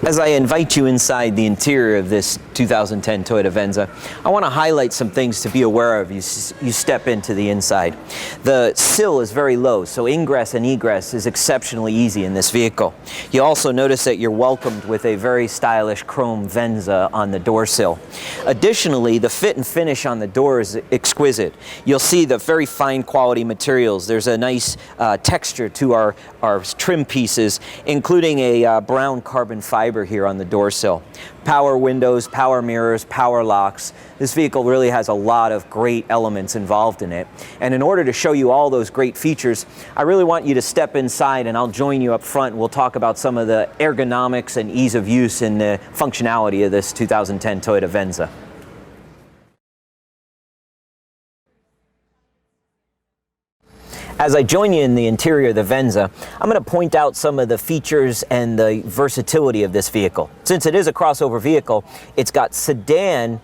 As I invite you inside the interior of this 2010 Toyota Venza, I want to highlight some things to be aware of as you step into the inside. The sill is very low, so ingress and egress is exceptionally easy in this vehicle. You also notice that you're welcomed with a very stylish chrome Venza on the door sill. Additionally, the fit and finish on the door is exquisite. You'll see the very fine quality materials. There's a nice texture to our trim pieces, including a brown carbon fiber here on the door sill. Power windows, power mirrors, power locks. This vehicle really has a lot of great elements involved in it. And in order to show you all those great features, I really want you to step inside and I'll join you up front. We'll talk about some of the ergonomics and ease of use and the functionality of this 2010 Toyota Venza. As I join you in the interior of the Venza, I'm going to point out some of the features and the versatility of this vehicle. Since it is a crossover vehicle, it's got sedan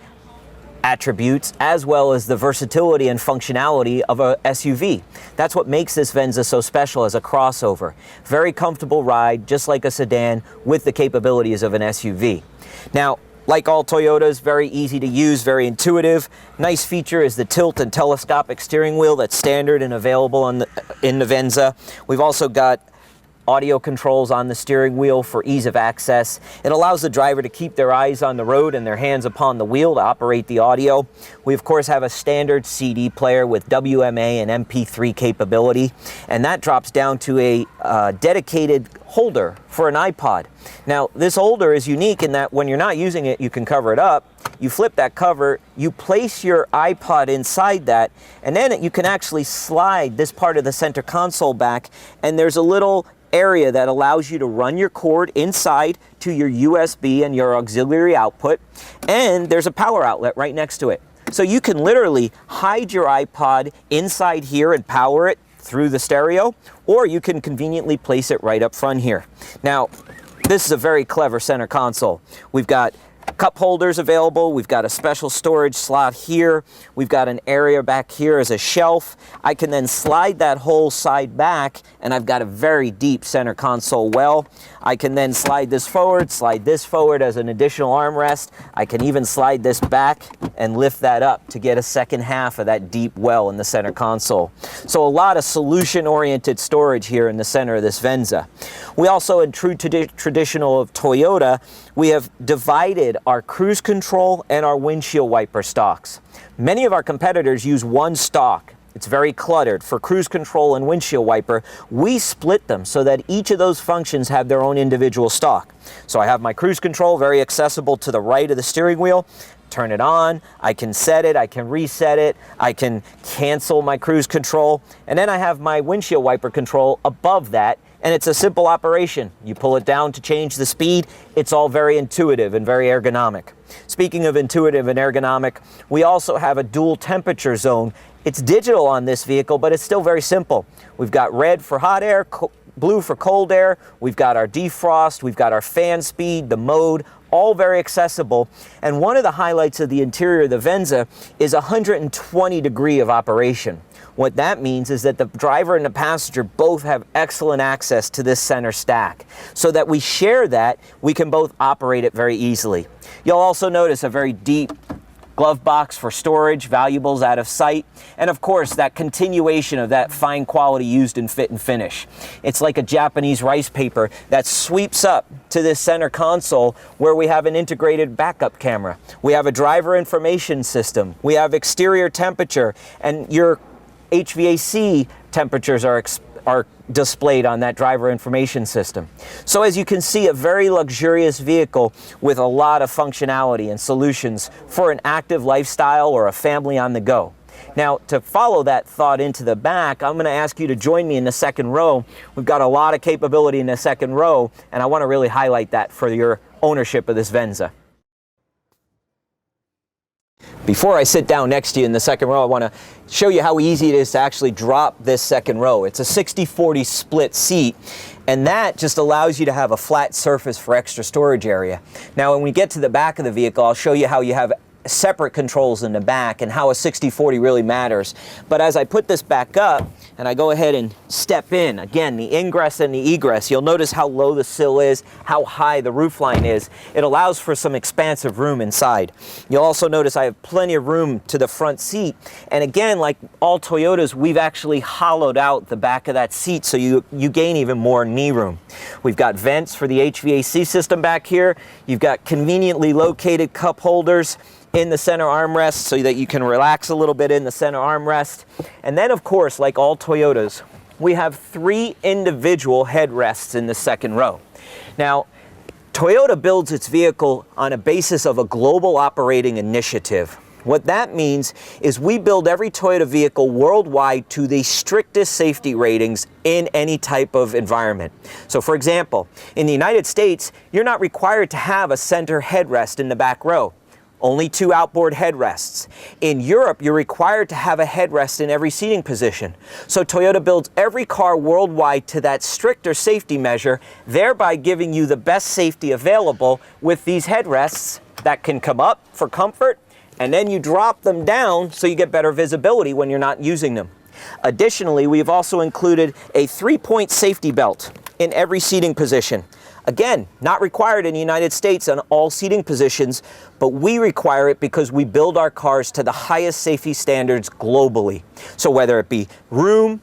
attributes as well as the versatility and functionality of a SUV. That's what makes this Venza so special as a crossover. Very comfortable ride, just like a sedan, with the capabilities of an SUV. Now, like all Toyotas, very easy to use, very intuitive. Nice feature is the tilt and telescopic steering wheel that's standard and available in the Venza. We've also got audio controls on the steering wheel for ease of access. It allows the driver to keep their eyes on the road and their hands upon the wheel to operate the audio. We of course have a standard CD player with WMA and MP3 capability, and that drops down to a dedicated holder for an iPod. Now, this holder is unique in that when you're not using it, you can cover it up. You flip that cover, you place your iPod inside that, and then you can actually slide this part of the center console back, and there's a little area that allows you to run your cord inside to your USB and your auxiliary output, and there's a power outlet right next to it. So you can literally hide your iPod inside here and power it through the stereo, or you can conveniently place it right up front here. Now, this is a very clever center console. We've got cup holders available. We've got a special storage slot here. We've got an area back here as a shelf. I can then slide that whole side back, and I've got a very deep center console well. I can then slide this forward as an additional armrest. I can even slide this back and lift that up to get a second half of that deep well in the center console. So a lot of solution-oriented storage here in the center of this Venza. We also, in true traditional of Toyota, we have divided our cruise control and our windshield wiper stalks. Many of our competitors use one stalk. It's very cluttered. For cruise control and windshield wiper, we split them so that each of those functions have their own individual stalk. So I have my cruise control very accessible to the right of the steering wheel. Turn it on, I can set it, I can reset it, I can cancel my cruise control, and then I have my windshield wiper control above that, and it's a simple operation. You pull it down to change the speed. It's all very intuitive and very ergonomic. Speaking of intuitive and ergonomic, we also have a dual temperature zone. It's digital on this vehicle, but it's still very simple. We've got red for hot air, blue for cold air, we've got our defrost, we've got our fan speed, the mode, all very accessible. And one of the highlights of the interior of the Venza is 120 degree of operation. What that means is that the driver and the passenger both have excellent access to this center stack. So that we share that, we can both operate it very easily. You'll also notice a very deep glove box for storage, valuables out of sight, and of course that continuation of that fine quality used in fit and finish. It's like a Japanese rice paper that sweeps up to this center console where we have an integrated backup camera. We have a driver information system. We have exterior temperature, and your HVAC temperatures are displayed on that driver information system. So as you can see, a very luxurious vehicle with a lot of functionality and solutions for an active lifestyle or a family on the go. Now, to follow that thought into the back, I'm going to ask you to join me in the second row. We've got a lot of capability in the second row, and I want to really highlight that for your ownership of this Venza. Before I sit down next to you in the second row, I want to show you how easy it is to actually drop this second row. It's a 60-40 split seat, and that just allows you to have a flat surface for extra storage area. Now, when we get to the back of the vehicle, I'll show you how you have separate controls in the back and how a 60-40 really matters. But as I put this back up and I go ahead and step in, again, the ingress and the egress, you'll notice how low the sill is, how high the roof line is. It allows for some expansive room inside. You'll also notice I have plenty of room to the front seat. And again, like all Toyotas, we've actually hollowed out the back of that seat so you gain even more knee room. We've got vents for the HVAC system back here. You've got conveniently located cup holders in the center armrest so that you can relax a little bit in the center armrest. And then, of course, like all Toyotas, we have 3 individual headrests in the second row. Now, Toyota builds its vehicle on a basis of a global operating initiative. What that means is we build every Toyota vehicle worldwide to the strictest safety ratings in any type of environment. So for example, in the United States, you're not required to have a center headrest in the back row. Only 2 outboard headrests. In Europe, you're required to have a headrest in every seating position. So Toyota builds every car worldwide to that stricter safety measure, thereby giving you the best safety available with these headrests that can come up for comfort, and then you drop them down so you get better visibility when you're not using them. Additionally, we've also included a 3-point safety belt in every seating position. Again, not required in the United States on all seating positions, but we require it because we build our cars to the highest safety standards globally. So whether it be room,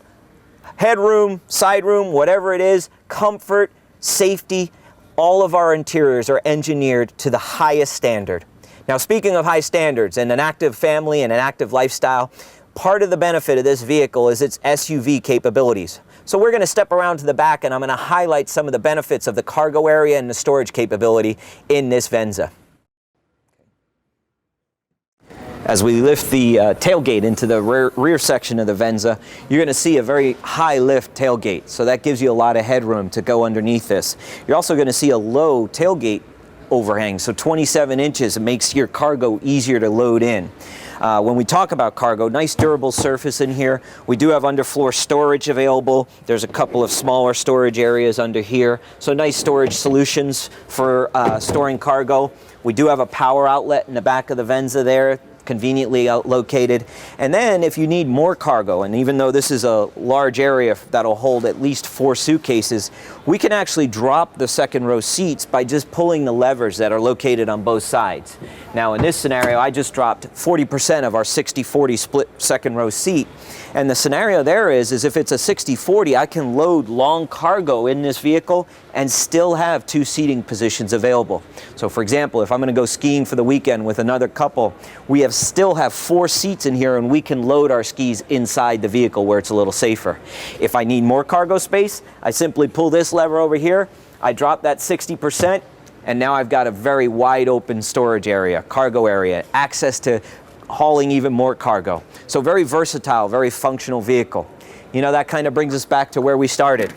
headroom, side room, whatever it is, comfort, safety, all of our interiors are engineered to the highest standard. Now, speaking of high standards and an active family and an active lifestyle, part of the benefit of this vehicle is its SUV capabilities. So we're going to step around to the back and I'm going to highlight some of the benefits of the cargo area and the storage capability in this Venza. As we lift the tailgate into the rear section of the Venza, you're going to see a very high lift tailgate. So that gives you a lot of headroom to go underneath this. You're also going to see a low tailgate overhang, so 27 inches. It makes your cargo easier to load in. When we talk about cargo, nice durable surface in here. We do have underfloor storage available. There's a couple of smaller storage areas under here. So nice storage solutions for storing cargo. We do have a power outlet in the back of the Venza there, conveniently located. And then if you need more cargo, and even though this is a large area that'll hold at least 4 suitcases, we can actually drop the second row seats by just pulling the levers that are located on both sides. Now in this scenario, I just dropped 40% of our 60-40 split second row seat. And the scenario there is if it's a 60-40, I can load long cargo in this vehicle and still have 2 seating positions available. So for example, if I'm going to go skiing for the weekend with another couple, we still have 4 seats in here and we can load our skis inside the vehicle where it's a little safer. If I need more cargo space, I simply pull this lever over here, I drop that 60%, and now I've got a very wide open storage area, cargo area, access to hauling even more cargo. So very versatile, very functional vehicle. You know, that kind of brings us back to where we started,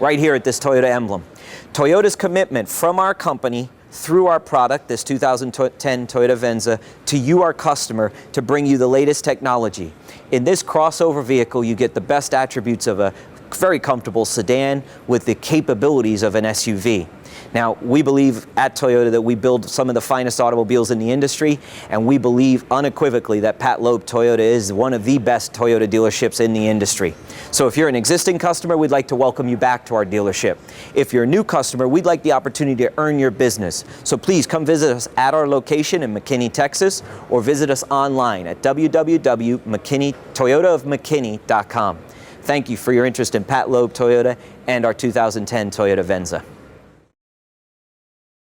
right here at this Toyota emblem. Toyota's commitment from our company through our product, this 2010 Toyota Venza, to you, our customer, to bring you the latest technology. In this crossover vehicle, you get the best attributes of a very comfortable sedan with the capabilities of an SUV. Now, we believe at Toyota that we build some of the finest automobiles in the industry, and we believe unequivocally that Pat Loeb Toyota is one of the best Toyota dealerships in the industry. So if you're an existing customer, we'd like to welcome you back to our dealership. If you're a new customer, we'd like the opportunity to earn your business. So please come visit us at our location in McKinney, Texas, or visit us online at www.toyotaofmckinney.com. Thank you for your interest in Pat Loeb Toyota and our 2010 Toyota Venza.